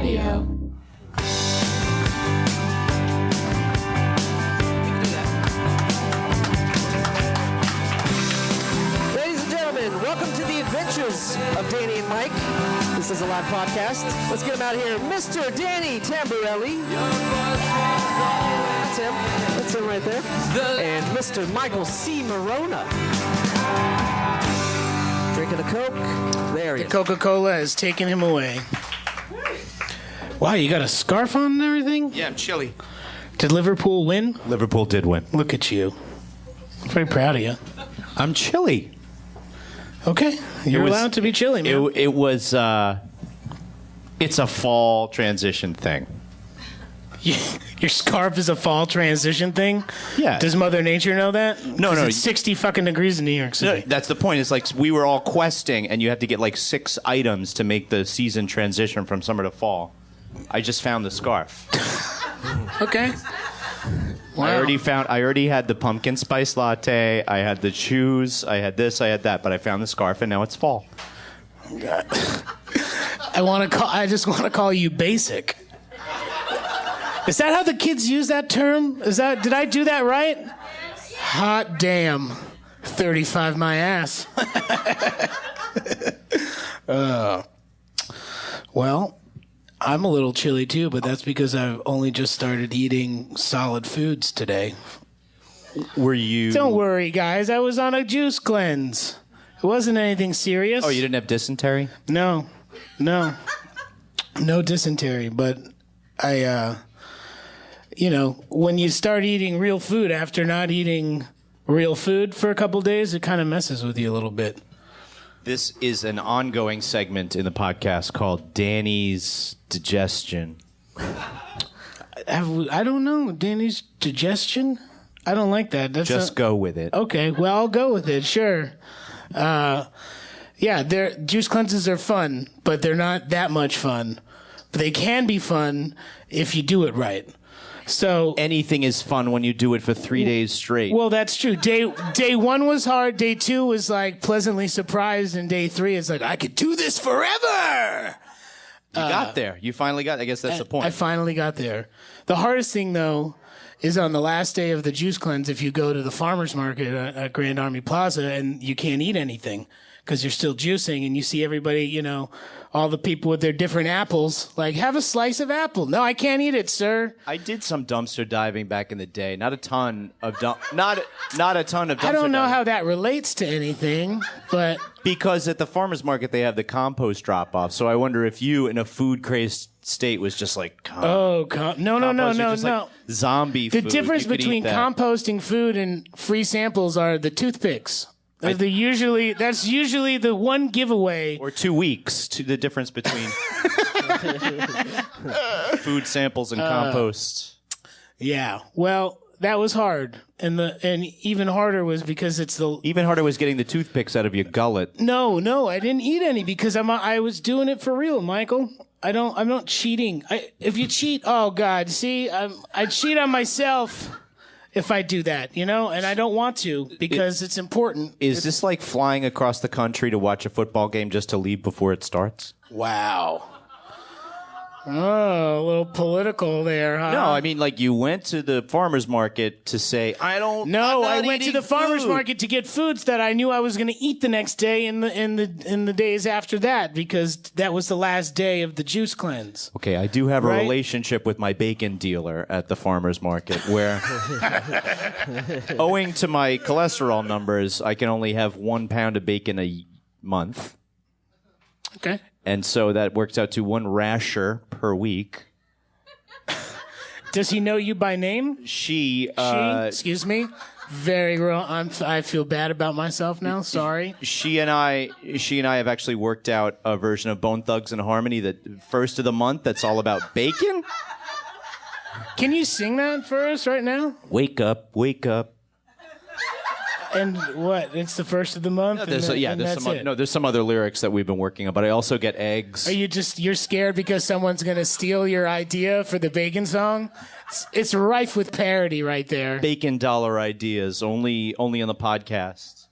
Radio. Ladies and gentlemen, welcome to the adventures of Danny and Mike. This is a live podcast. Let's get him out of here. Mr. Danny Tamborelli. That's him. That's him right there. And Mr. Michael C. Morona. Drinking a Coke. There he is. Coca-Cola has taken him away. Wow, you got a scarf on and everything? Yeah, I'm chilly. Did Liverpool win? Liverpool did win. Look at you. I'm very proud of you. I'm chilly. Okay, you're allowed to be chilly, man. It was, it's a fall transition thing. Your scarf is a fall transition thing? Yeah. Does Mother Nature know that? No. It's 60 fucking degrees in New York City. No, that's the point. It's like we were all questing, and you have to get like 6 items to make the season transition from summer to fall. I just found the scarf. Okay. Wow. I already had the pumpkin spice latte. I had the shoes. I had this. I had that. But I found the scarf, and now it's fall. I just want to call you basic. Is that how the kids use that term? Did I do that right? Hot damn. 35 my ass. Well, I'm a little chilly too, but that's because I've only just started eating solid foods today. Were you... Don't worry, guys. I was on a juice cleanse. It wasn't anything serious. Oh, you didn't have dysentery? No dysentery, but when you start eating real food after not eating real food for a couple days, it kind of messes with you a little bit. This is an ongoing segment in the podcast called Danny's Digestion. I don't know. Danny's digestion? I don't like that. Go with it. Okay, well, I'll go with it, sure. Juice cleanses are fun, but they're not that much fun. But they can be fun if you do it right. So anything is fun when you do it for 3 days straight. Well, that's true. Day 1 was hard. Day 2 was like pleasantly surprised, and day 3 is like I could do this forever. You got there. You finally got. I guess that's the point. I finally got there. The hardest thing though is on the last day of the juice cleanse. If you go to the farmers market at Grand Army Plaza and you can't eat anything because you're still juicing, and you see everybody, all the people with their different apples, like, have a slice of apple. No, I can't eat it, sir. I did some dumpster diving back in the day. Not a ton of not a ton of dumpster I don't know diving. how that relates to anything, but Because at the farmers market they have the compost drop off. So I wonder if you, in a food crazed state, was just like, no, like zombie The food. difference You could between eat that. composting food and free samples are the toothpicks. That's usually the one giveaway. Or 2 weeks to the difference between food samples and compost. Yeah. Well, that was hard. And even harder was because Even harder was getting the toothpicks out of your gullet. No, I didn't eat any because I was doing it for real, Michael. I'm not cheating. If you cheat, oh God, see, I cheat on myself if I do that, and I don't want to because it's important. Is this like flying across the country to watch a football game just to leave before it starts? Wow. Oh, a little political there, huh? No, I mean, like, you went to the farmer's market to say, I went to the farmer's market to get foods that I knew I was going to eat the next day in the days after that, because that was the last day of the juice cleanse. Okay, I do have a Right? relationship with my bacon dealer at the farmer's market where, owing to my cholesterol numbers, I can only have 1 pound of bacon a month. Okay. And so that works out to 1 rasher per week. Does he know you by name? She, Excuse me? Very wrong. I feel bad about myself now. Sorry. She and I have actually worked out a version of Bone Thugs and Harmony, that first of the month, that's all about bacon. Can you sing that for us right now? Wake up, wake up. And what? It's the first of the month? There's some other lyrics that we've been working on, but I also get eggs. Are you're scared because someone's going to steal your idea for the bacon song? It's rife with parody right there. Bacon dollar ideas, only on the podcast.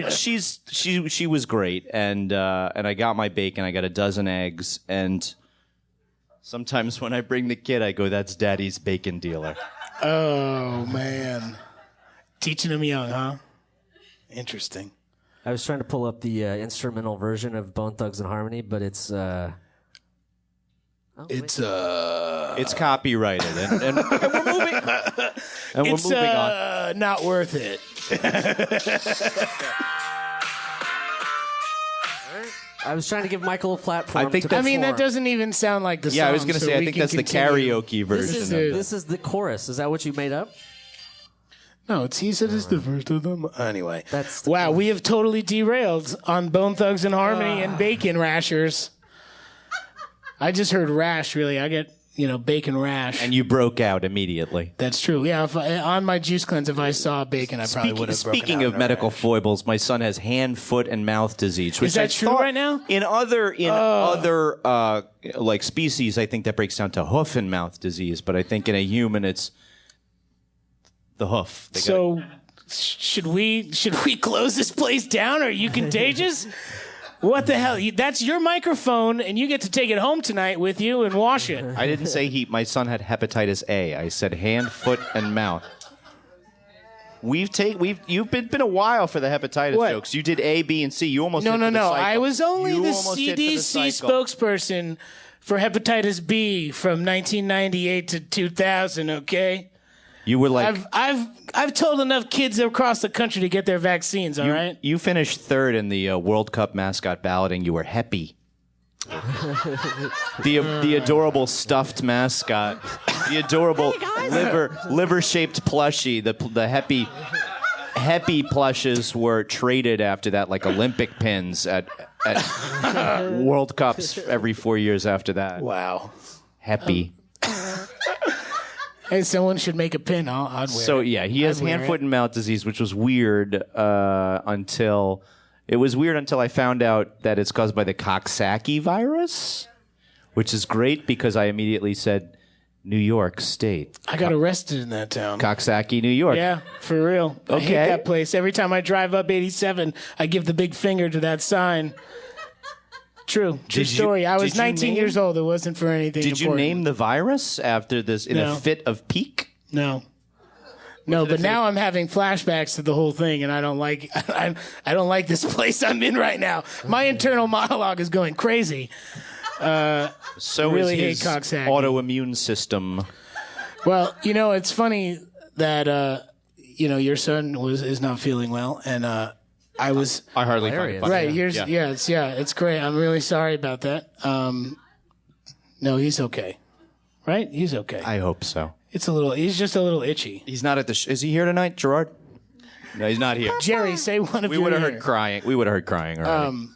She was great, and I got my bacon. I got a dozen eggs, and Sometimes when I bring the kid, I go, "That's Daddy's bacon dealer." Oh, man. Teaching him young, huh? Interesting. I was trying to pull up the instrumental version of Bone Thugs and Harmony, but it's It's copyrighted, and we're moving. And we're moving on. Not worth it. I was trying to give Michael a platform. I think to I mean, that perform. doesn't even sound like the song. Yeah, I was going to so say, I we think can that's continue. the karaoke version. This is the chorus. Is that what you made up? No, he said it's the first of them. Anyway. That's the wow, chorus. we have totally derailed on Bone Thugs and Harmony and bacon rashers. I just heard rash, really. I get, bacon rash. And you broke out immediately. That's true. Yeah, on my juice cleanse, if I saw bacon, I probably would have broken Speaking out of in a medical rash. foibles, my son has hand, foot, and mouth disease. Which Is that I true thought right now? In other like species, I think that breaks down to hoof and mouth disease. But I think in a human, it's the hoof. So, should we close this place down? Are you contagious? What the hell? That's your microphone, and you get to take it home tonight with you and wash it. I didn't say my son had hepatitis A. I said hand, foot, and mouth. You've been a while for the hepatitis What? jokes. You did A, B, and C. You almost No. hit for the cycle. I was only You the almost hit for the CDC cycle. spokesperson for hepatitis B from 1998 to 2000. Okay, You were like I've told enough kids across the country to get their vaccines. All right. You finished third in the World Cup mascot balloting. You were Heppy. the adorable stuffed mascot, the adorable liver shaped plushie. The Heppy plushes were traded after that, like Olympic pins at World Cups every 4 years after that. Wow. Happy. Hey, someone should make a pin. I'd wear So it. yeah, he has I'd wear hand, foot, it. and mouth disease, which was weird until I found out that it's caused by the Coxsackie virus, which is great because I immediately said New York State. I got arrested in that town. Coxsackie, New York. Yeah, for real. I hate Okay. that place. Every time I drive up 87, I give the big finger to that sign. True Did you- story. I was did you 19 name- years old. It wasn't for anything Did you important. name the virus after this in No. a fit of pique? No. No, but now I'm having flashbacks to the whole thing, and I don't like. I don't like this place I'm in right now. My internal monologue is going crazy. So Really is his hate Coxsackie. autoimmune system. Well, it's funny that your son is not feeling well, and I was I hardly find it Hilarious. funny. right. It's great. I'm really sorry about that. No, he's okay. Right? He's okay. I hope so. He's just a little itchy. He's not at the. Is he here tonight, Gerard? No, he's not here. Jerry, say one of We your would have ear. heard crying. We would have heard crying already.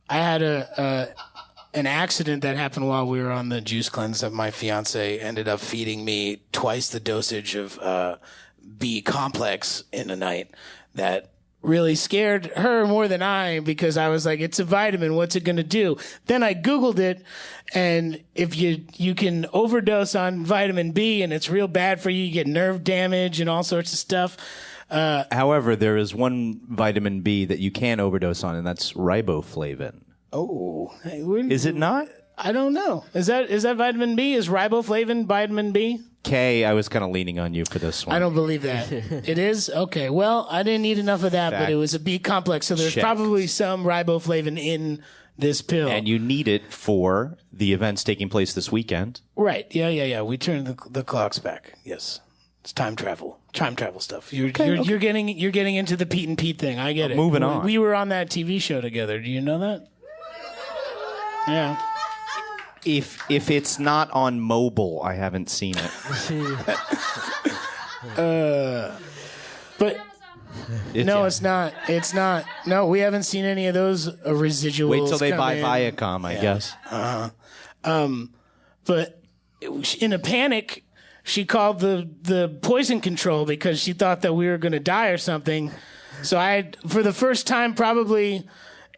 I had an accident that happened while we were on the juice cleanse that my fiance ended up feeding me twice the dosage of B complex in a night. That really scared her more than I, because I was like, it's a vitamin. What's it going to do? Then I Googled it, and if you can overdose on vitamin B and it's real bad for you, you get nerve damage and all sorts of stuff. However, there is one vitamin B that you can overdose on, and that's riboflavin. Oh, Is it not? I don't know. Is that vitamin B? Is riboflavin vitamin B? K, I was kind of leaning on you for this one. I don't believe that. It is? Okay. Well, I didn't eat enough of that, but Fact. it was a B complex, so there's Check. probably some riboflavin in this pill. And you need it for the events taking place this weekend. Right. Yeah. We turned the clocks back. Yes. It's time travel stuff. You're getting into the Pete and Pete thing. I get it. Moving on. We were on that TV show together. Do you know that? Yeah. If it's not on mobile, I haven't seen it. But no, it's not. It's not. No, we haven't seen any of those residuals. Wait till they come buy in. Viacom, I guess. But in a panic, she called the poison control because she thought that we were going to die or something. So for the first time probably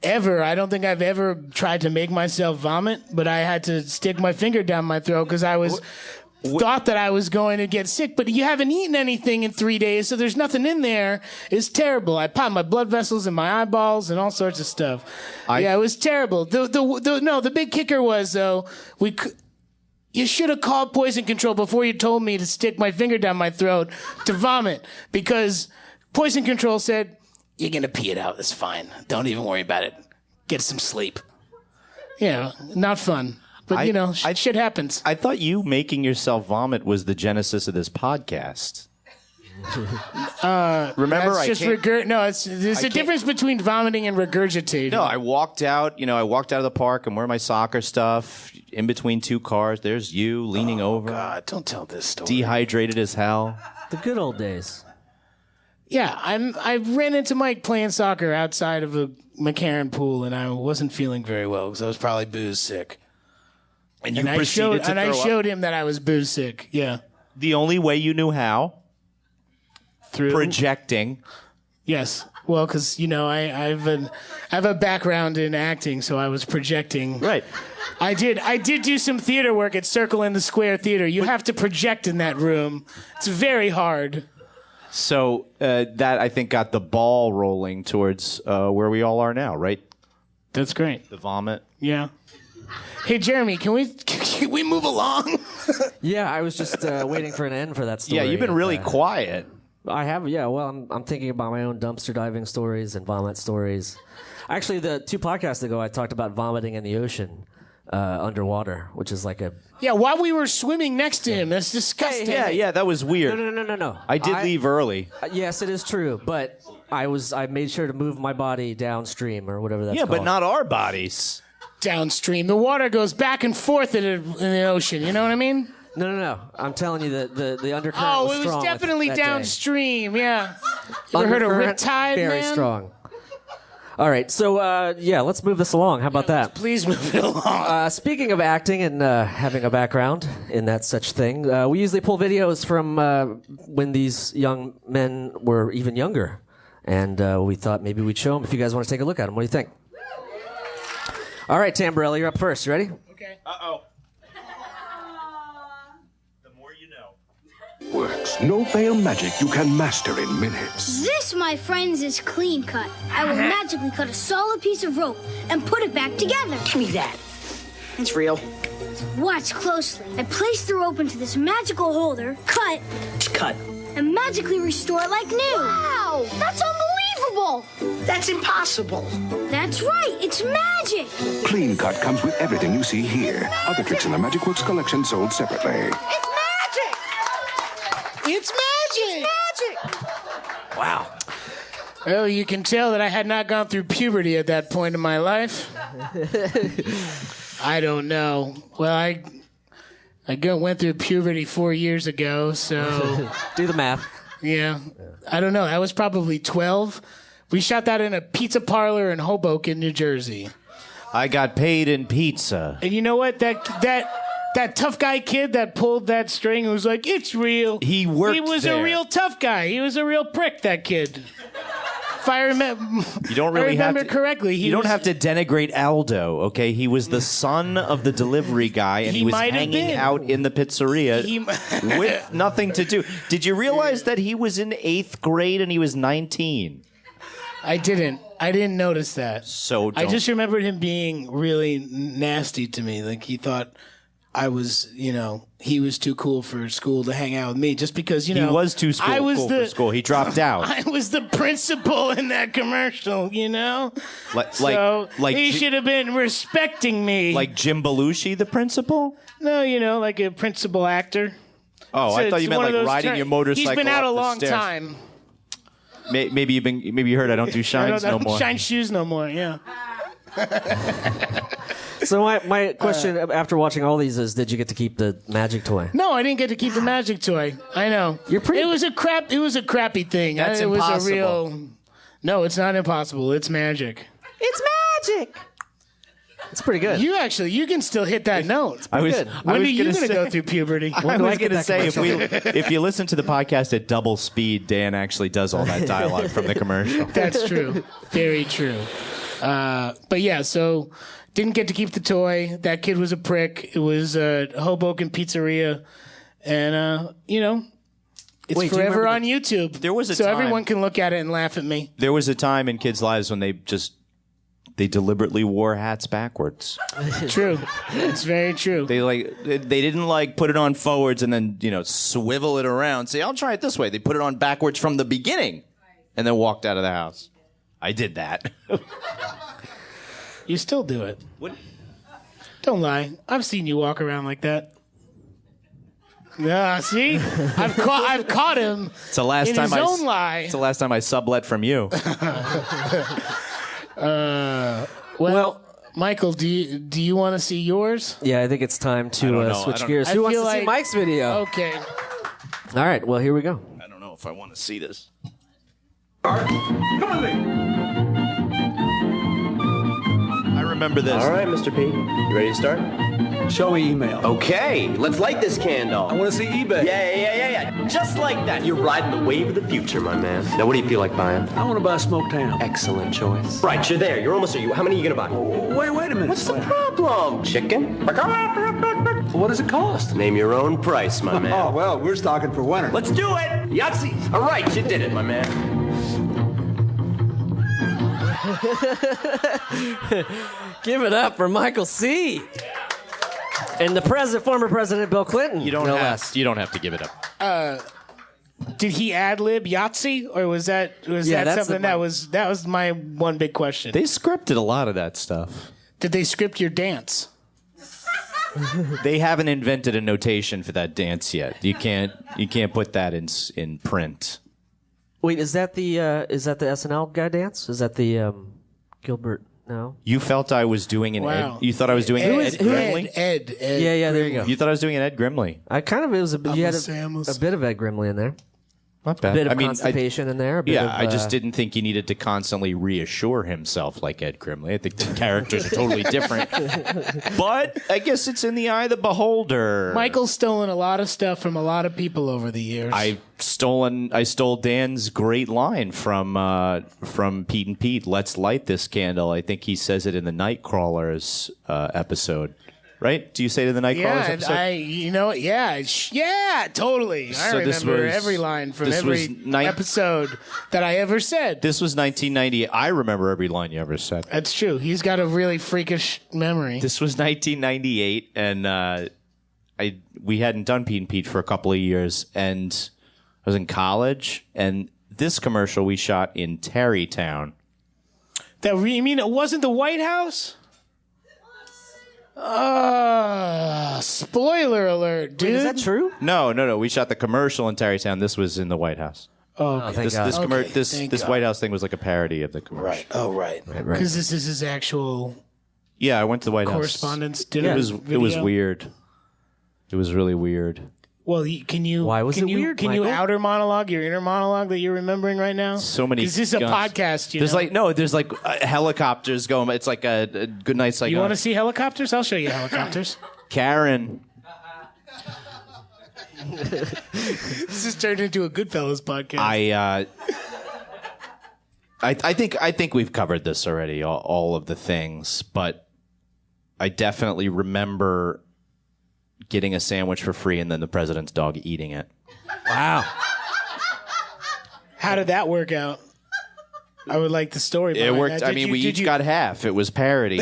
ever, I don't think I've ever tried to make myself vomit, but I had to stick my finger down my throat because I thought that I was going to get sick. But you haven't eaten anything in 3 days, so there's nothing in there. It's terrible. I popped my blood vessels in my eyeballs and all sorts of stuff. Yeah, it was terrible. The big kicker was though You should have called poison control before you told me to stick my finger down my throat to vomit, because poison control said, you're going to pee it out. It's fine. Don't even worry about it. Get some sleep. Not fun. But, shit happens. I thought you making yourself vomit was the genesis of this podcast. Remember, it's just there's a difference between vomiting and regurgitating. No, I walked out of the park and wearing my soccer stuff in between two cars. There's you leaning over. God, don't tell this story. Dehydrated as hell. The good old days. Yeah, I ran into Mike playing soccer outside of a McCarran pool, and I wasn't feeling very well because I was probably booze sick. And I showed him that I was booze sick. Yeah. The only way you knew how? Through projecting. Yes. Well, because I have a background in acting, so I was projecting. Right. I did do some theater work at Circle in the Square Theater. You have to project in that room. It's very hard. So that, I think, got the ball rolling towards where we all are now, right? That's great. The vomit. Yeah. Hey, Jeremy, can we move along? Yeah, I was just waiting for an end for that story. Yeah, you've been really quiet. I have, yeah. Well, I'm thinking about my own dumpster diving stories and vomit stories. Actually, the 2 podcasts ago, I talked about vomiting in the ocean underwater, which is like a... Yeah, while we were swimming next to him. That's disgusting. Yeah, that was weird. No. I did leave early. Yes, it is true, but I made sure to move my body downstream or whatever that's called. Yeah, but not our bodies. Downstream. The water goes back and forth in the ocean. You know what I mean? No. I'm telling you that the undercurrent was strong. Oh, it was definitely downstream. Yeah. You ever heard of riptide, very man? strong. All right, so let's move this along. How about that? Please move it along. Speaking of acting and having a background in that such thing, we usually pull videos from when these young men were even younger, and we thought maybe we'd show them if you guys want to take a look at them. What do you think? All right, Tamborelli, you're up first. You ready? Okay. Uh-oh. The more you know. Works. No veil magic you can master in minutes. This, my friends, is clean cut. I will magically cut a solid piece of rope and put it back together. Give me that. It's real. Watch closely. I place the rope into this magical holder, cut, and magically restore it like new. Wow! That's unbelievable! That's impossible. That's right, it's magic! Clean Cut comes with everything you see here. Other tricks in the Magic Works collection sold separately. It's magic! It's magic! It's magic! Wow. Well, you can tell that I had not gone through puberty at that point in my life. I don't know. Well, I went through puberty 4 years ago, so... Do the math. Yeah. I don't know. I was probably 12. We shot that in a pizza parlor in Hoboken, New Jersey. I got paid in pizza. And you know what? That tough guy kid that pulled that string was like, it's real. He worked He was there. a real tough guy. He was a real prick, that kid. If I remember, You don't really remember correctly. You don't have to denigrate Aldo, okay? He was the son of the delivery guy, and he was might have hanging been. out in the pizzeria He- with nothing to do. Did you realize that he was in 8th grade and he was 19? I didn't notice that. So I don't- just remembered him being really nasty to me. Like he thought I was, he was too cool for school to hang out with me just because, He was too I was cool for school. He dropped out. I was the principal in that commercial, So he should have been respecting me. Like Jim Belushi, the principal? No, like a principal actor. Oh, I thought you It's meant one of like those riding your motorcycle. He's been out up a the long stairs. time. Maybe you heard I don't do shines I no don't more. shine shoes no more, yeah. So my question after watching all these is, did you get to keep the magic toy? No, I didn't get to keep the magic toy. I know. It was a crappy thing. That's it was impossible. a real. No, it's not impossible. It's magic. It's magic. It's pretty good. You can still hit that note. I was When are you gonna going to say- go through puberty? I do I was get going to that say, if you listen to the podcast at double speed, Dan actually does all that dialogue from the commercial. That's true. Very true. But yeah, so didn't get to keep the toy. That kid was a prick. It was a Hoboken pizzeria. And, it's Wait, do you forever remember on YouTube. There was a so time- everyone can look at it and laugh at me. There was a time in kids' lives when they just They deliberately wore hats backwards. True. It's very true. They didn't like put it on forwards and then, swivel it around. Say, I'll try it this way. They put it on backwards from the beginning and then walked out of the house. I did that. You still do it. What? Don't lie. I've seen you walk around like that. Yeah, see? I've caught him It's the last in time his own lie. It's the last time I sublet from you. Well, Michael, do you want to see yours? Yeah, I think it's time to switch gears. I Who wants feel to see like- Mike's video? Okay. All right, well, here we go. I don't know if I want to see this. I remember this. All right, Mr. P. You ready to start? Show me email. Okay, let's light this candle. I want to see eBay. Yeah. Just like that. You're riding the wave of the future, my man. Now, what do you feel like buying? I want to buy a smoked ham. Excellent choice. Right, you're there. You're almost there. How many are you going to buy? Wait a minute. What's the problem? Chicken? What does it cost? Name your own price, my man. Oh, well, we're stocking for winter. Let's do it! Yahtzee! All right, you did it, my man. Give it up for Michael C. And the former president Bill Clinton. You don't no have. less. You don't have to give it up. Did he ad-lib Yahtzee, or was that that's something that was my one big question? They scripted a lot of that stuff. Did they script your dance? They haven't invented a notation for that dance yet. You can't put that in print. Wait, is that the SNL guy dance? Is that the Gilbert? No. You felt I was doing an Wow. Ed. You thought I was doing Ed Grimley. Ed. Yeah, there you go. You thought I was doing an Ed Grimley. I kind of, it was you had Samus. a bit of Ed Grimley in there. Not bad. A bit of constipation in there. A bit of, I just didn't think he needed to constantly reassure himself like Ed Grimley. I think the characters are totally different. But I guess it's in the eye of the beholder. Michael's stolen a lot of stuff from a lot of people over the years. I stole Dan's great line from Pete and Pete. Let's light this candle. I think he says it in the Nightcrawlers episode. Right? Do you say to the Nightcrawlers episode? Yeah, totally. I remember every line from every episode that I ever said. This was 1990. I remember every line you ever said. That's true. He's got a really freakish memory. This was 1998, and we hadn't done Pete and Pete for a couple of years, and I was in college, and this commercial we shot in Tarrytown. You mean it wasn't the White House? Spoiler alert, dude. Wait, is that true? No. We shot the commercial in Tarrytown. This was in the White House. Oh, thank God. This White House thing was like a parody of the commercial. Right. Oh, right. Because this is his actual Yeah, I went to the White correspondence House. dinner. It was weird. It was really weird. Well, can you? Why was it weird, Can you Michael? outer monologue your inner monologue that you're remembering right now? So many. Is this a guns. podcast? There's like helicopters going. It's like a good night's like. You want to see helicopters? I'll show you helicopters. Karen. This has turned into a Goodfellas podcast. I think we've covered this already, all of the things, but I definitely remember getting a sandwich for free and then the president's dog eating it. Wow. How did that work out? I would like the story. It worked. That. We each got half. It was parody.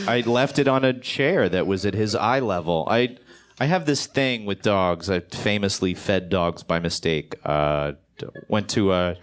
I left it on a chair that was at his eye level. I have this thing with dogs. I famously fed dogs by mistake. Went to a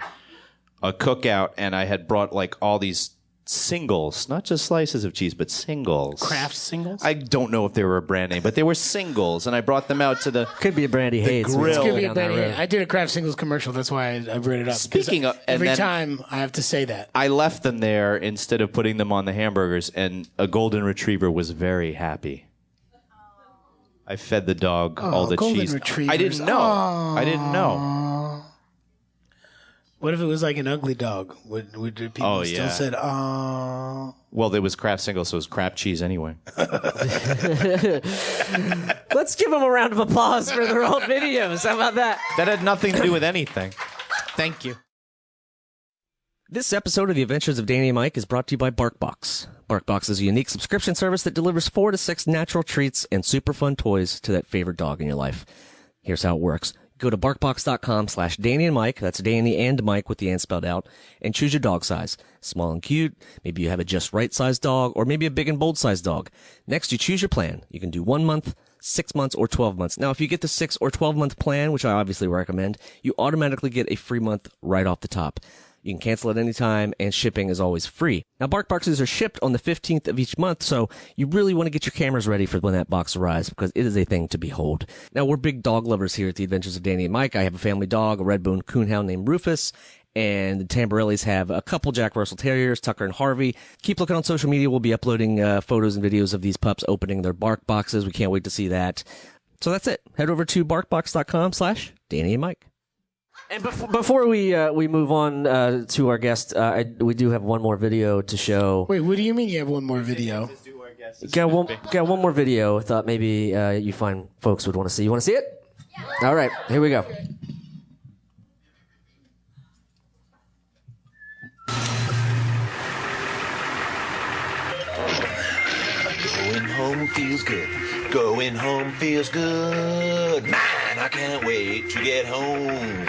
cookout and I had brought like all these singles, not just slices of cheese, but singles. Kraft singles? I don't know if they were a brand name, but they were singles, and I brought them out to the Could be a Brandy Hayes. grill. Could be a Brandy. I did a Kraft singles commercial. That's why I brought it up. Speaking of- and every then- time I have to say that. I left them there instead of putting them on the hamburgers, and a golden retriever was very happy. I fed the dog all the golden cheese. retrievers. I didn't know. I didn't know. What if it was like an ugly dog? Would people still said, "Oh"? Well, there was Kraft singles, so it was crap cheese anyway. Let's give them a round of applause for their old videos. How about that? That had nothing to do with anything. Thank you. This episode of The Adventures of Danny and Mike is brought to you by BarkBox. BarkBox is a unique subscription service that delivers 4 to 6 natural treats and super fun toys to that favorite dog in your life. Here's how it works. Go to barkbox.com/Danny and Mike. That's Danny and Mike with the and spelled out. And choose your dog size. Small and cute. Maybe you have a just right size dog, or maybe a big and bold size dog. Next, you choose your plan. You can do 1 month, 6 months, or 12 months. Now, if you get the 6 or 12 month plan, which I obviously recommend, you automatically get a free month right off the top. You can cancel at any time, and shipping is always free. Now, Bark Boxes are shipped on the 15th of each month, so you really want to get your cameras ready for when that box arrives, because it is a thing to behold. Now, we're big dog lovers here at the Adventures of Danny and Mike. I have a family dog, a red-boned coonhound named Rufus, and the Tamborellis have a couple Jack Russell Terriers, Tucker and Harvey. Keep looking on social media. We'll be uploading photos and videos of these pups opening their Bark Boxes. We can't wait to see that. So that's it. Head over to barkbox.com/Danny and Mike. And before we move on to our guest, we do have one more video to show. Wait, what do you mean you have one more video? Got one more video. I thought maybe you fine folks would want to see. You want to see it? Yeah. All right, here we go. Going home feels good. Going home feels good. Man, I can't wait to get home.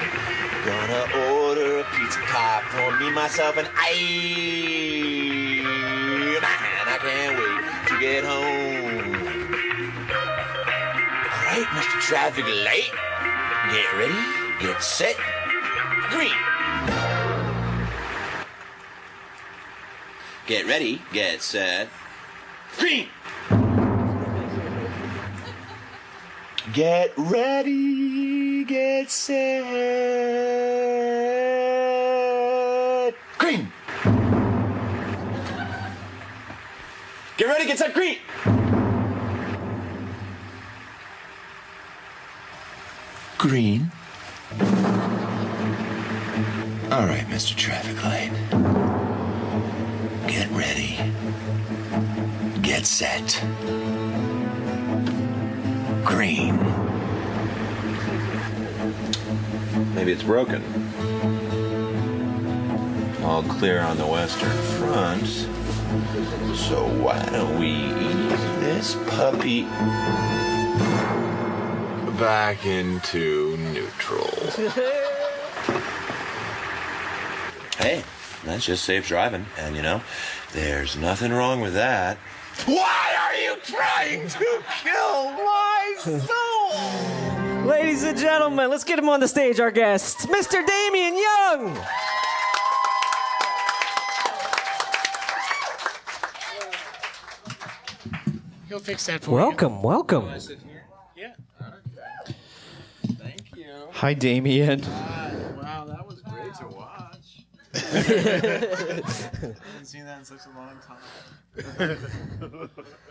Gonna order a pizza pie for me, myself, and I. Man, I can't wait to get home. All right, Mr. Traffic Light. Get ready, get set, green. Get ready, get set, green. Get ready, get set, green. Get ready, get set, green. Green. All right, Mr. Traffic Light. Get ready. Get set. Green. Maybe it's broken. All clear on the western front. So why don't we ease this puppy back into neutral? Hey, that's just safe driving. And you know, there's nothing wrong with that. Why are you trying to kill my soul? Ladies and gentlemen, let's get him on the stage, our guest, Mr. Damian Young. He'll fix that for Welcome. Yeah. Thank you. Hi, Damien. Wow, that was great to watch. I haven't seen that in such a long time.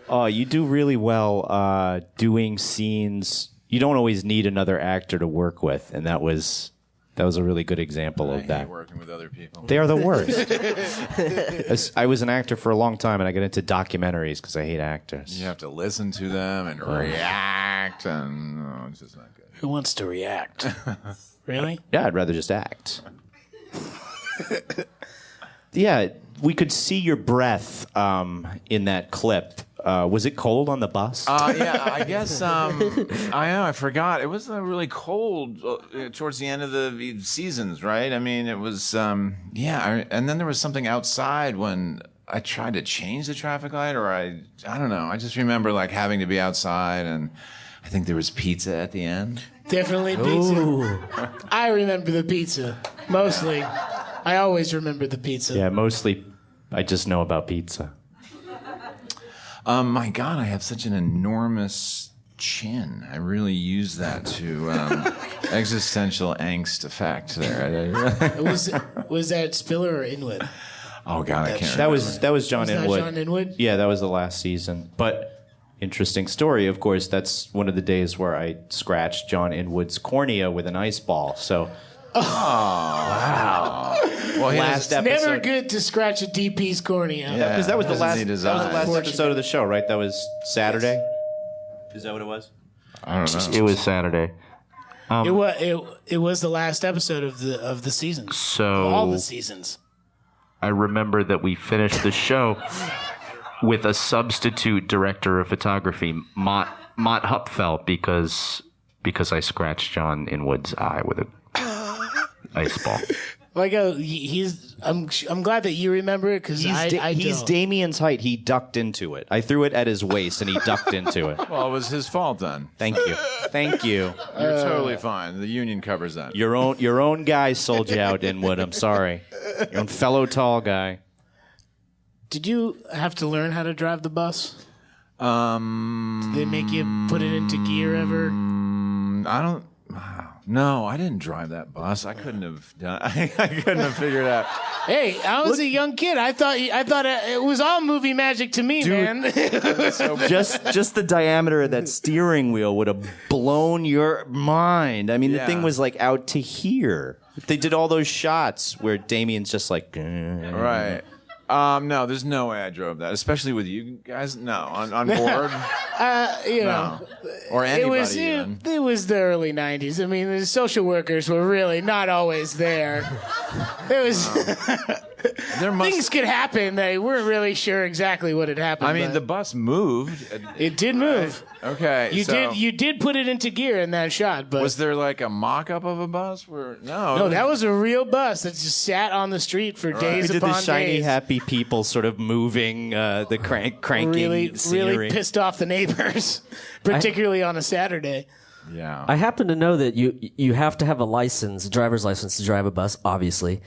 Oh, you do really well doing scenes. You don't always need another actor to work with, and that was a really good example of that. I hate working with other people. They are the worst. I was an actor for a long time, and I got into documentaries because I hate actors. You have to listen to them and react, and it's just not good. Who wants to react? Really? Yeah, I'd rather just act. Yeah, we could see your breath in that clip. Was it cold on the bus? Yeah, I guess. I know. I forgot. It was really cold towards the end of the seasons, right? I mean, it was. And then there was something outside when I tried to change the traffic light, or I don't know. I just remember like having to be outside, and I think there was pizza at the end. Definitely pizza. Ooh. I remember the pizza mostly. I always remember the pizza. Yeah, mostly. I just know about pizza. My God, I have such an enormous chin. I really use that to existential angst effect there. Was that Spiller or Inwood? Oh God, I can't. That was John Inwood. John Inwood? Yeah, that was the last season. But interesting story. Of course, that's one of the days where I scratched John Inwood's cornea with an ice ball. So. Oh, wow! Well, last episode. Never good to scratch a DP's cornea. Yeah, because that was the last episode of the show, right? That was Saturday. Yes. Is that what it was? I don't know. It was Saturday. It was the last episode of the season. So all the seasons. I remember that we finished the show with a substitute director of photography, Mott Hupfeld, because because I scratched John Inwood's eye with a ice ball. Like I'm glad that you remember it because He's don't. Damien's height. He ducked into it. I threw it at his waist, and he ducked into it. Well, it was his fault then. Thank you. Thank you. You're totally fine. The union covers that. Your own guy sold you out, Inwood. I'm sorry. Your own fellow tall guy. Did you have to learn how to drive the bus? Did they make you put it into gear ever? I don't. No, I didn't drive that bus. I couldn't have done. I couldn't have figured out. Hey, I was a young kid. I thought it was all movie magic to me, man. Just the diameter of that steering wheel would have blown your mind. I mean, the thing was like out to here. They did all those shots where Damien's just like, right. No, there's no way I drove that, especially with you guys. No, on board. No. Or anybody. It was the early '90s. I mean, the social workers were really not always there. It was. Things could happen. They weren't really sure exactly what had happened. I mean, the bus moved. It did move. Okay, You did put it into gear in that shot, but was there like a mock-up of a bus? No, that was a real bus that just sat on the street for days we did upon the shiny, days. happy people sort of moving the cranking Really scenery. pissed off the neighbors, particularly on a Saturday. Yeah. I happen to know that you have to have a driver's license to drive a bus, obviously.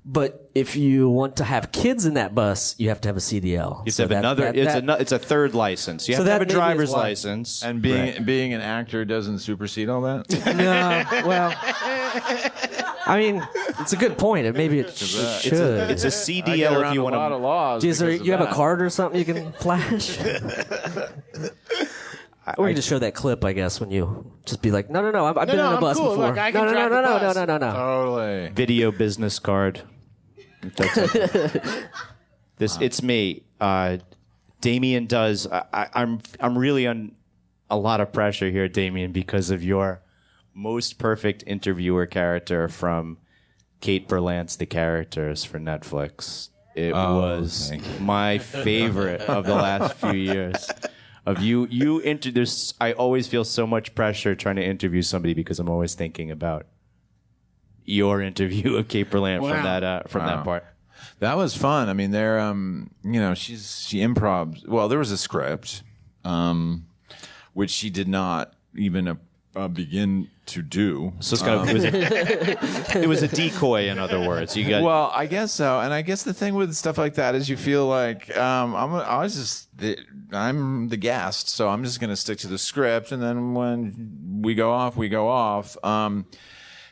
But if you want to have kids in that bus, you have to have a CDL. You have it's a third license. You have to have a driver's license. And being an actor doesn't supersede all that? No, well, I mean, it's a good point. Maybe it should. It's a CDL if you want to. A lot of laws. You have a card or something you can flash? Or you just show that clip, I guess, when you just be like, no, I've been in a bus cool. before. Look, I can drive the bus. No. Totally. Video business card. It's me. Damien does. I'm really on a lot of pressure here, Damien, because of your most perfect interviewer character from Kate Berlant's The Characters for Netflix. It was my favorite of the last few years. Of you there's I always feel so much pressure trying to interview somebody because I'm always thinking about your interview of Kate Berlant from that part. That was fun. I mean, they're she improvs. Well, there was a script, which she did not even begin to do. So it's kind of it was a decoy, in other words. Well, I guess so. And I guess the thing with stuff like that is you feel like I'm the guest, so I'm just going to stick to the script, and then when we go off, we go off.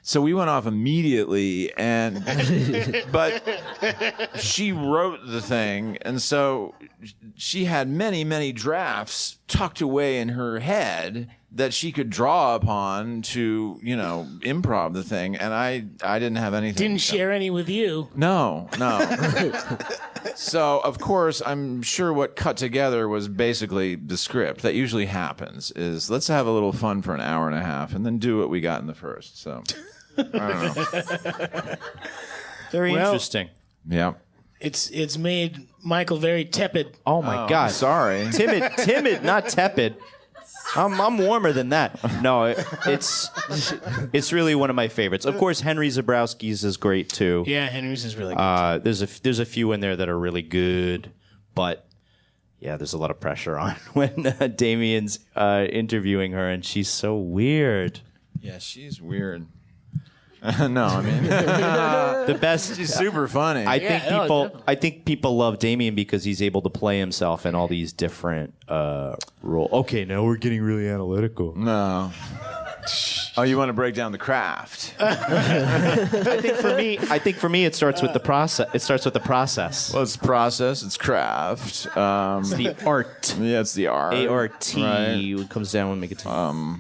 So we went off immediately, but she wrote the thing, and so she had many, many drafts tucked away in her head that she could draw upon to, improv the thing, and I didn't have anything. Didn't share any with you. No. So, of course, I'm sure what cut together was basically the script. That usually happens, is let's have a little fun for an hour and a half and then do what we got in the first. So, I don't know. Very interesting. Yeah. It's made Michael very tepid. Oh, my God. Sorry. Timid, not tepid. I'm warmer than that. No, it's really one of my favorites. Of course, Henry Zebrowski's is great too. Yeah, Henry's is really good. There's a few in there that are really good, but yeah, there's a lot of pressure on when Damien's interviewing her, and she's so weird. Yeah, she's weird. No, I mean the best. She's super funny. I think people love Damien because he's able to play himself in all these different roles. Okay, now we're getting really analytical. No. Oh, you want to break down the craft? I think for me, it starts with the process. It starts with the process. Well, it's process. It's craft. It's the art. Yeah, it's the art. ART. Right? It comes down when we get to.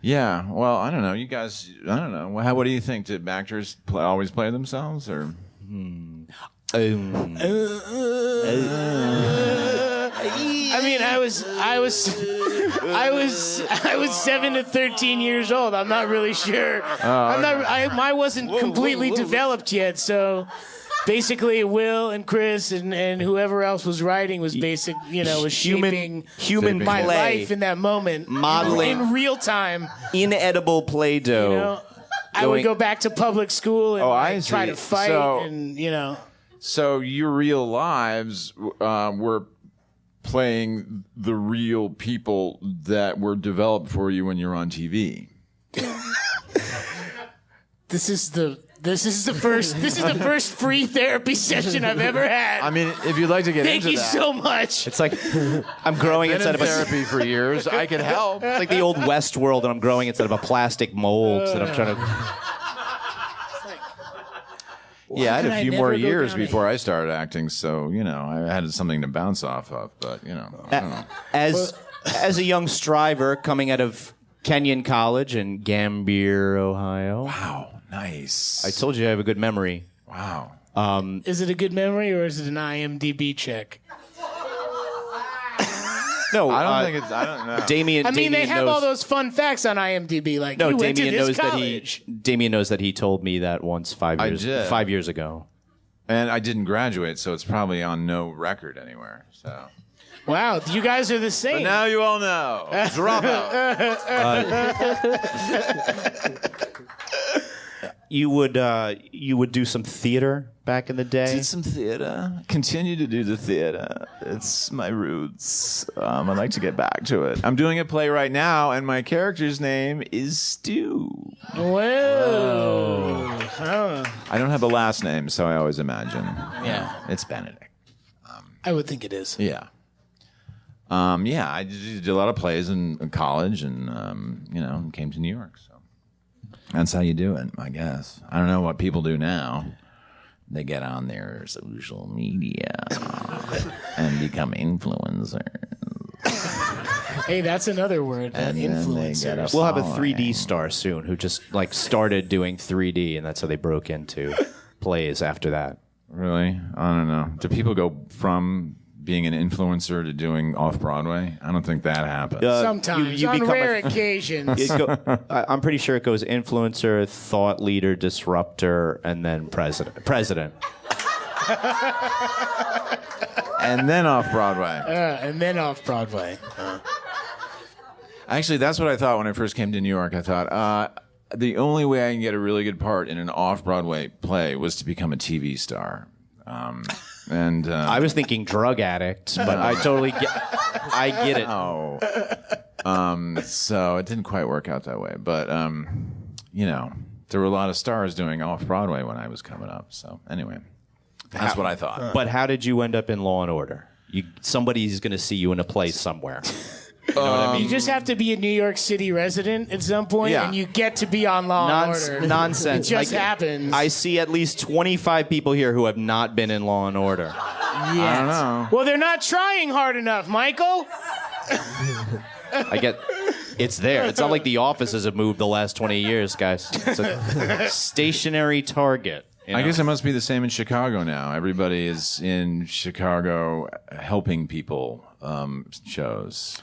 Yeah, well, I don't know. You guys, I don't know. What do you think? Did actors always play themselves, or? I mean, I was 7 to 13 years old. I'm not really sure. I wasn't completely developed yet, so basically Will and Chris and whoever else was writing was was shaping human my play. life in that moment, Modeling. in real time. Inedible Play-Doh. I would go back to public school and I try see. to fight, So your real lives were playing the real people that were developed for you when you're on TV. This is the first free therapy session I've ever had. I mean, if you'd like to get Thank into you that. so much. It's like I'm growing Been inside in of a therapy for years. I could help. It's like the old West world, and I'm growing instead of a plastic mold that I'm trying to. Yeah, I had can a I few never more go years down a- before I started acting, so I had something to bounce off of. But I don't know. As a young striver coming out of Kenyon College in Gambier, Ohio. Wow, nice. I told you I have a good memory. Wow. Is it a good memory or is it an IMDb check? No, I don't think it's. I don't know. Damien. I mean, they Damien have knows, all those fun facts on IMDb, like No, you went Damien to this knows college. Damien knows that he told me that once 5 I years. did. 5 years ago. And I didn't graduate, so it's probably on no record anywhere. So. Wow, you guys are the same. But now you all know. Drop out. You would do some theater back in the day. Did some theater. Continue to do the theater. It's my roots. I'd like to get back to it. I'm doing a play right now, and my character's name is Stu. Whoa. Oh. I don't have a last name, so I always imagine. Yeah. It's Benedict. I would think it is. Yeah. I did a lot of plays in college, and came to New York. So that's how you do it, I guess. I don't know what people do now. They get on their social media and become influencers. Hey, that's another word. And then they get Influencers. a We'll have a following. 3D star soon who just started doing 3D, and that's how they broke into plays after that. Really? I don't know. Do people go from being an influencer to doing off-Broadway? I don't think that happens. Sometimes, you on become rare occasions. I'm pretty sure it goes influencer, thought leader, disruptor, and then president. And then off-Broadway. And then off Broadway. Actually, that's what I thought when I first came to New York. I thought the only way I can get a really good part in an off-Broadway play was to become a TV star. I was thinking drug addict, but I totally get it. Oh. So it didn't quite work out that way. But, there were a lot of stars doing off-Broadway when I was coming up. So anyway, that's what I thought. But how did you end up in Law and Order? Somebody's going to see you in a play somewhere. You know what I mean? You just have to be a New York City resident at some point, Yeah. and you get to be on Law and Order. Nonsense. It just happens. I see at least 25 people here who have not been in Law and Order. I don't know. Well, they're not trying hard enough, Michael. It's there. It's not like the offices have moved the last 20 years, guys. It's a stationary target. I guess it must be the same in Chicago now. Everybody is in Chicago helping people shows.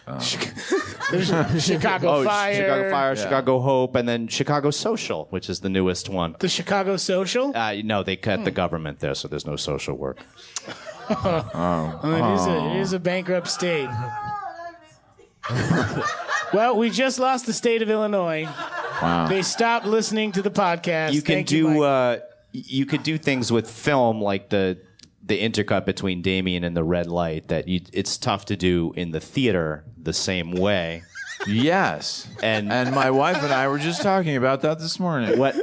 There's Chicago Fire. Chicago Fire, Chicago Hope, and then Chicago Social, which is the newest one. The Chicago Social? No, they cut the government there, so there's no social work. It is a bankrupt state. Well, we just lost the state of Illinois. Wow. They stopped listening to the podcast. You can Thank you, Mike. you could do things with film like the intercut between Damien and the red light that it's tough to do in the theater the same way. Yes. And my wife and I were just talking about that this morning. What?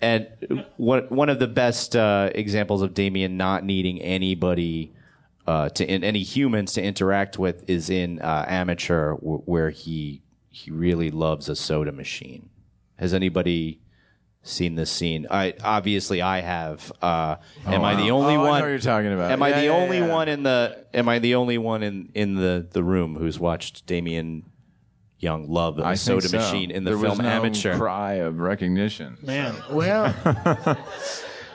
And one of the best examples of Damien not needing anybody any humans to interact with is in Amateur, where he really loves a soda machine. Has anybody seen this scene? I have. Am I the only one? I know what you're talking about. Am I the only one in the? Am I the only one in the room who's watched Damian Young love a soda machine in the there film was no Amateur? Cry of recognition. Man, well,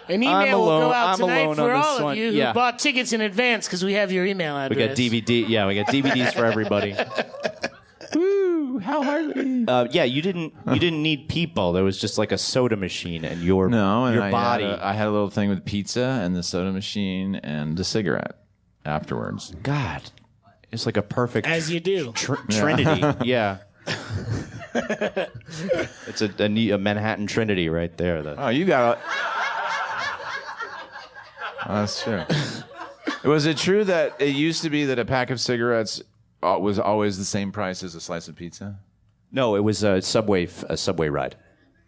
an email will go out tonight for all of you who bought tickets in advance because we have your email address. We got DVD. Yeah, we got DVDs for everybody. Woo! How hardly? Yeah, you didn't need people. There was just like a soda machine and your body. I had a little thing with pizza and the soda machine and the cigarette afterwards. God, it's like a perfect As you do. trinity. Yeah. It's a Manhattan Trinity right there. Oh, you got it. Oh, that's true. Was it true that it used to be that a pack of cigarettes was always the same price as a slice of pizza? No, it was a subway ride.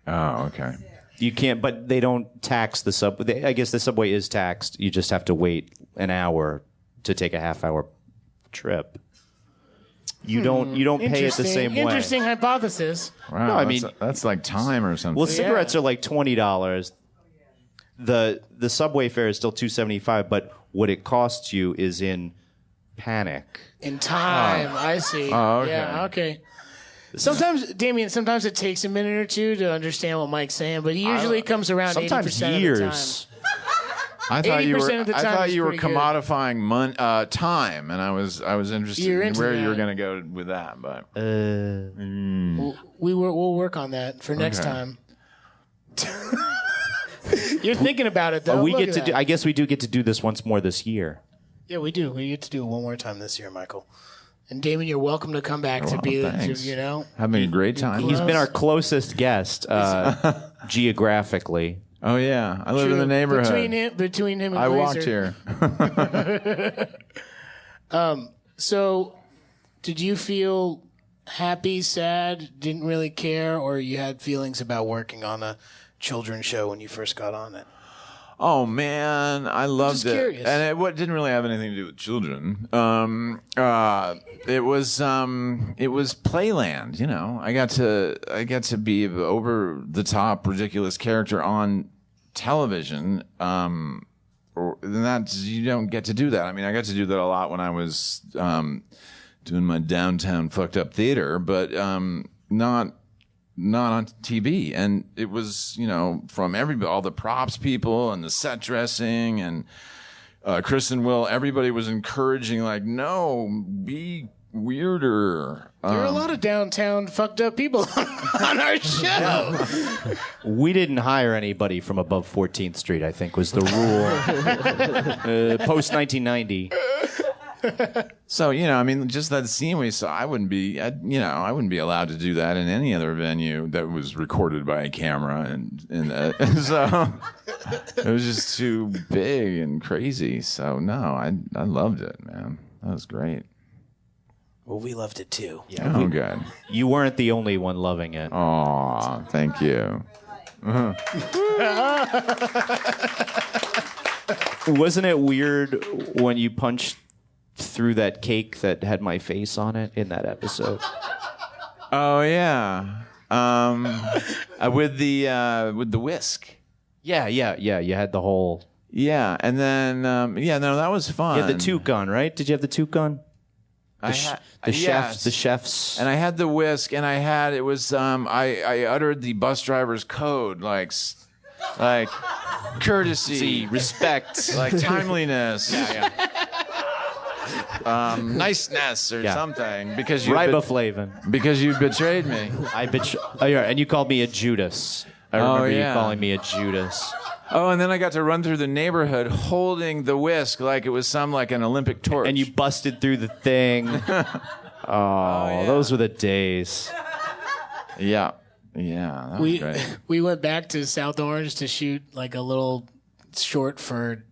Oh, okay. You can't, but they don't tax the subway. I guess the subway is taxed. You just have to wait an hour to take a half-hour trip. You don't pay it the same way. Interesting hypothesis. Wow, No, I mean that's like time or something. Well, cigarettes are like $20. The subway fare is still $2.75, but what it costs you is in panic. In time, I see. Oh, okay. Yeah, okay. Sometimes, Damian, sometimes it takes a minute or two to understand what Mike's saying, but he usually comes around 80% years. of the time. I thought you were. 80% of the I time thought is you were pretty good. commodifying time, and I was interested You're in into where you were that. going to go with that. But We'll work on that for next Okay. time. You're thinking about it, though. we Look get at to that. do. I guess we do get to do this once more this year. Yeah, we do. We get to do it one more time this year, Michael. And Damon, you're welcome to come back to Well, be, thanks. to. Having a great time. He's been our closest guest geographically. Oh yeah, I live in the neighborhood. Between him and I Glazer. walked here. So, did you feel happy, sad, didn't really care, or you had feelings about working on a children's show when you first got on it? Oh man, I loved just it, curious. and it didn't really have anything to do with children. It was Playland. You know, I got to be an over the top, ridiculous character on television. And that's, you don't get to do that. I mean, I got to do that a lot when I was doing my downtown fucked up theater, but not on TV. And it was, you know, from everybody, all the props people and the set dressing and Chris and Will, everybody was encouraging, like, no, be weirder. There are a lot of downtown fucked up people on our show. We didn't hire anybody from above 14th Street, I think, was the rule. Post 1990. So, you know, I mean, just that scene we saw, I wouldn't be allowed to do that in any other venue that was recorded by a camera, and so it was just too big and crazy. So no, I loved it, man. That was great. Well, we loved it too. Yeah, Oh, good. You weren't the only one loving it. Aw, thank you. Wasn't it weird when you punched through that cake that had my face on it in that episode? Oh yeah, with the whisk. Yeah. You had the whole. Yeah, and then that was fun. You had the toque on, right? Did you have the toque on? Yes. The chefs. And I had the whisk, and I uttered the bus driver's code, like courtesy, respect, like timeliness, niceness, or something, because you riboflavin. Because you betrayed me. And you called me a Judas. I remember you calling me a Judas. Oh, and then I got to run through the neighborhood holding the whisk like it was like an Olympic torch. And you busted through the thing. Those were the days. Yeah, that was great. We went back to South Orange to shoot like a little short for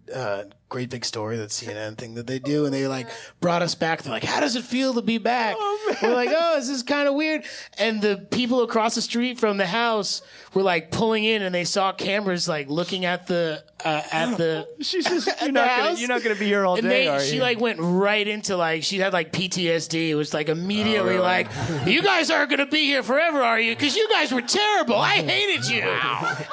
Great Big Story, that CNN thing that they do, and they like brought us back. They're like, "How does it feel to be back?" We're like, "Oh, this is kind of weird." And the people across the street from the house were like pulling in, and they saw cameras like looking at the She's just you're not gonna be here all day, are you? She like went right into like she had like PTSD. It was like immediately like, "You guys aren't gonna be here forever, are you? Because you guys were terrible. I hated you."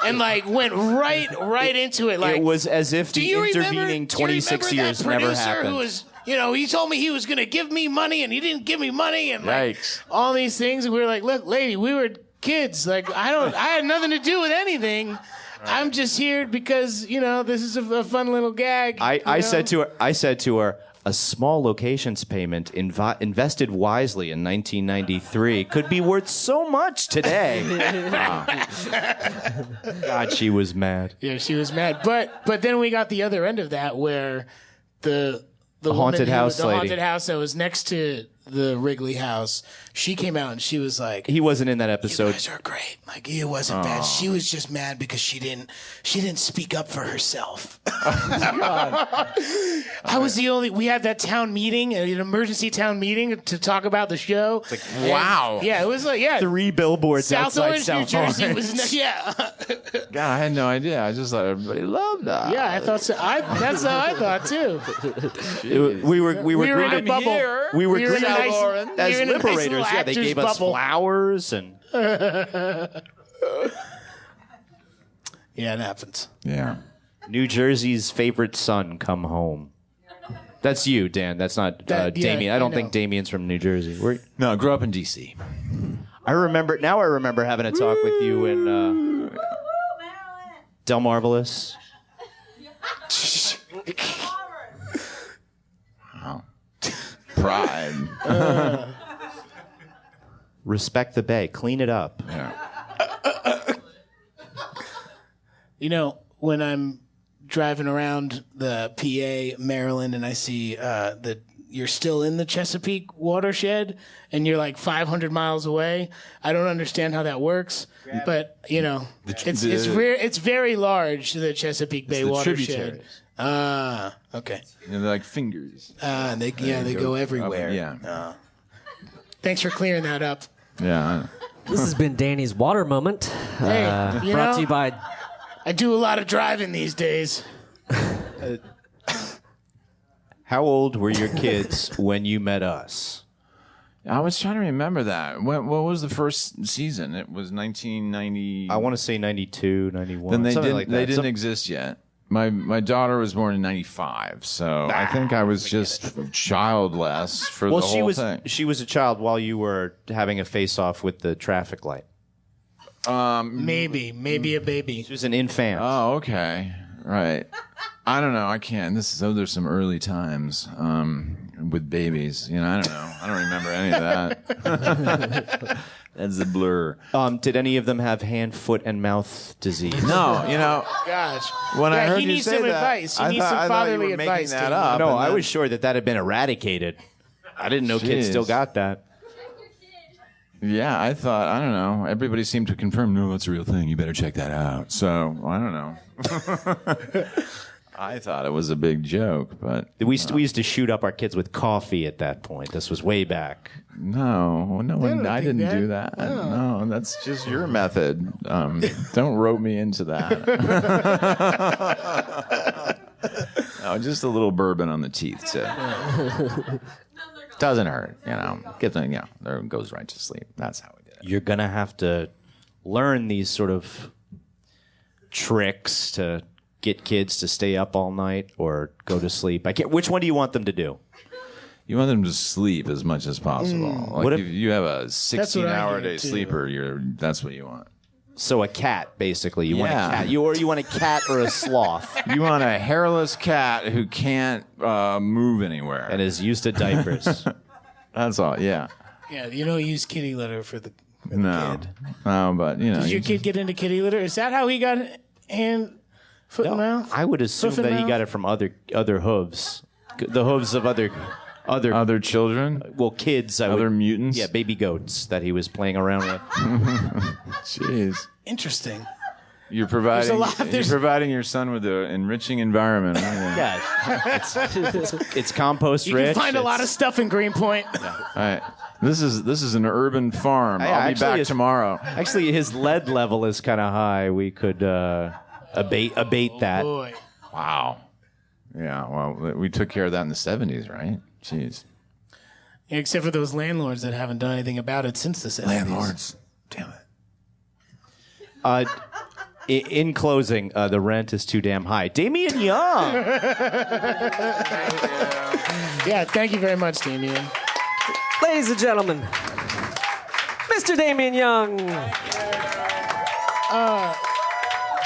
And like went right into it. Like it was as if the intervening 26 years that never producer happened. who was, he told me he was going to give me money and he didn't give me money and like Yikes. all these things. And we were like, "Look, lady, we were kids. Like I had nothing to do with anything. I'm just here because, this is a fun little gag." I said to her, A small locations payment invested wisely in 1993 could be worth so much today. God, she was mad. Yeah, she was mad. But then we got the other end of that where the haunted house the lady. haunted house that was next to the Wrigley house, she came out and she was like, He wasn't in that episode. "You guys are great. Like, it wasn't bad. She was just mad because she didn't speak up for herself." I was the only. We had that town meeting, an emergency town meeting to talk about the show. Like, wow. Yeah, it was like 3 billboards South outside Orange, South New Jersey Orange. was God, I had no idea. I just thought everybody loved that. Yeah, I thought so. That's how I thought too. We were in a bubble. Here. We were We were in a greeted nice- as we were in a nice liberators. little Yeah, they actor's gave us bubble. flowers and. Yeah, it happens. Yeah. New Jersey's favorite son come home. That's you, Dan. That's not That- yeah, Damien. I I don't know. think Damien's from New Jersey. No, I grew up in D.C. I remember having a talk with you in Del Marvelous. Wow. Pride. Respect the Bay. Clean it up. Yeah. You know, when I'm driving around the PA, Maryland, and I see that you're still in the Chesapeake watershed and you're like 500 miles away, I don't understand how that works. But, you know, it's very large, the Chesapeake Bay the watershed. tributaries. Ah, okay. They're like fingers. They go everywhere. Yeah. Thanks for clearing that up. Yeah. I know. This has been Danny's water moment. Hey, Brought to you by. I do a lot of driving these days. How old were your kids when you met us? I was trying to remember that. What was the first season? It was 1990. I want to say 92, 91. Then they something didn't. like that. They didn't exist yet. My daughter was born in 95, so I think I was just childless for the whole thing. She was a child while you were having a face-off with the traffic light. Maybe a baby. She was an infant. Oh, okay, right. I don't know. I can't. There's some early times with babies. You know, I don't know. I don't remember any of that. That's a blur. Did any of them have hand, foot, and mouth disease? No, you know. Gosh. When I heard he you needs say some that, advice. He I needs thought- some I thought you fatherly were making advice. that Dave. up. No, and I then- was sure that had been eradicated. I didn't know kids Jeez. still got that. Yeah, I thought, I don't know. Everybody seemed to confirm, no, that's a real thing. You better check that out. So, I don't know. I thought it was a big joke, but We used to shoot up our kids with coffee at that point. This was way back. no, I didn't do that. No, that's just your method. Don't rope me into that. No, just a little bourbon on the teeth too. Doesn't hurt, you know. There goes right to sleep. That's how we did it. You're going to have to learn these sort of tricks to get kids to stay up all night or go to sleep. Which one do you want them to do? You want them to sleep as much as possible. Like What if if- you have a what I 16-hour hear, day too. sleeper, that's what you want. So a cat, basically. You want a Yeah. cat. You want a cat or a sloth You want a hairless cat who can't move anywhere. and is used to diapers. That's all. Yeah. Yeah, you don't use kitty litter for the No. kid. No, but you know. Did your kid get into kitty litter? Is that how he got hand, foot, and mouth? I would assume Hoof and that he mouth? got it from other hooves. The hooves of other Other children, kids. other mutants. Yeah, baby goats that he was playing around with. Jeez. Interesting. You're providing. You're there's- providing your son with an enriching environment. Yeah, it's compost You rich. can find a lot of stuff in Greenpoint. All right. This is an urban farm. Hey, I'll be actually, back it's- tomorrow. Actually, his lead level is kind of high. We could abate that. Boy. Wow. Yeah. Well, we took care of that in the 70s, right? Jeez. Yeah, except for those landlords that haven't done anything about it since the 70s. Damn it. In closing, the rent is too damn high. Damian Young. Yeah, thank you very much, Damian. Ladies and gentlemen, Mr. Damian Young.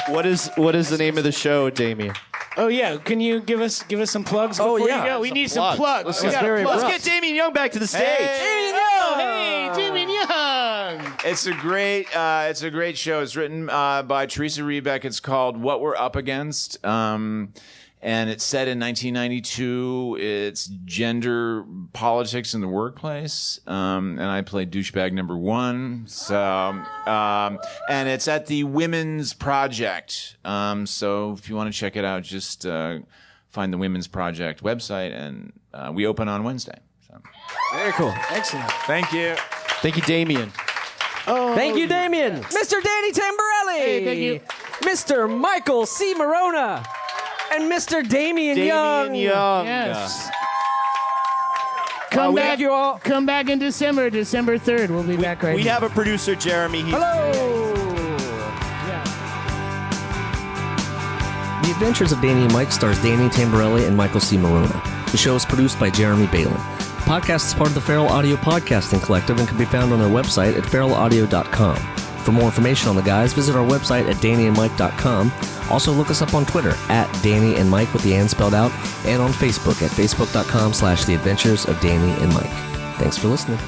What is the name of the show, Damian? Oh yeah, can you give us some plugs before you go? We need some plugs. Let's get Damian Young back to the stage. Hey, Damian Young. It's a great show. It's written by Teresa Rebeck. It's called What We're Up Against. And it's set in 1992. It's gender politics in the workplace. And I play douchebag number 1. So, and it's at the Women's Project. So if you want to check it out, just find the Women's Project website, and we open on Wednesday. So. Very cool. Excellent. Thank you. Thank you, Damian. Oh, Thank you, Damian. Mr. Danny Tamborelli. Hey, thank you. Mr. Michael C. Morona. And Mr. Damian Young. Yes. Come back, you all. Come back in December 3rd. We'll be back right We here. have a producer, Jeremy. Hello. The Adventures of Danny and Mike stars Danny Tamborelli and Michael C. Morona. The show is produced by Jeremy Balin. The podcast is part of the Feral Audio Podcasting Collective and can be found on their website at feralaudio.com. For more information on the guys, visit our website at dannyandmike.com. Also, look us up on Twitter at Danny and Mike with the and spelled out, and on Facebook at facebook.com/The Adventures of Danny and Mike. Thanks for listening.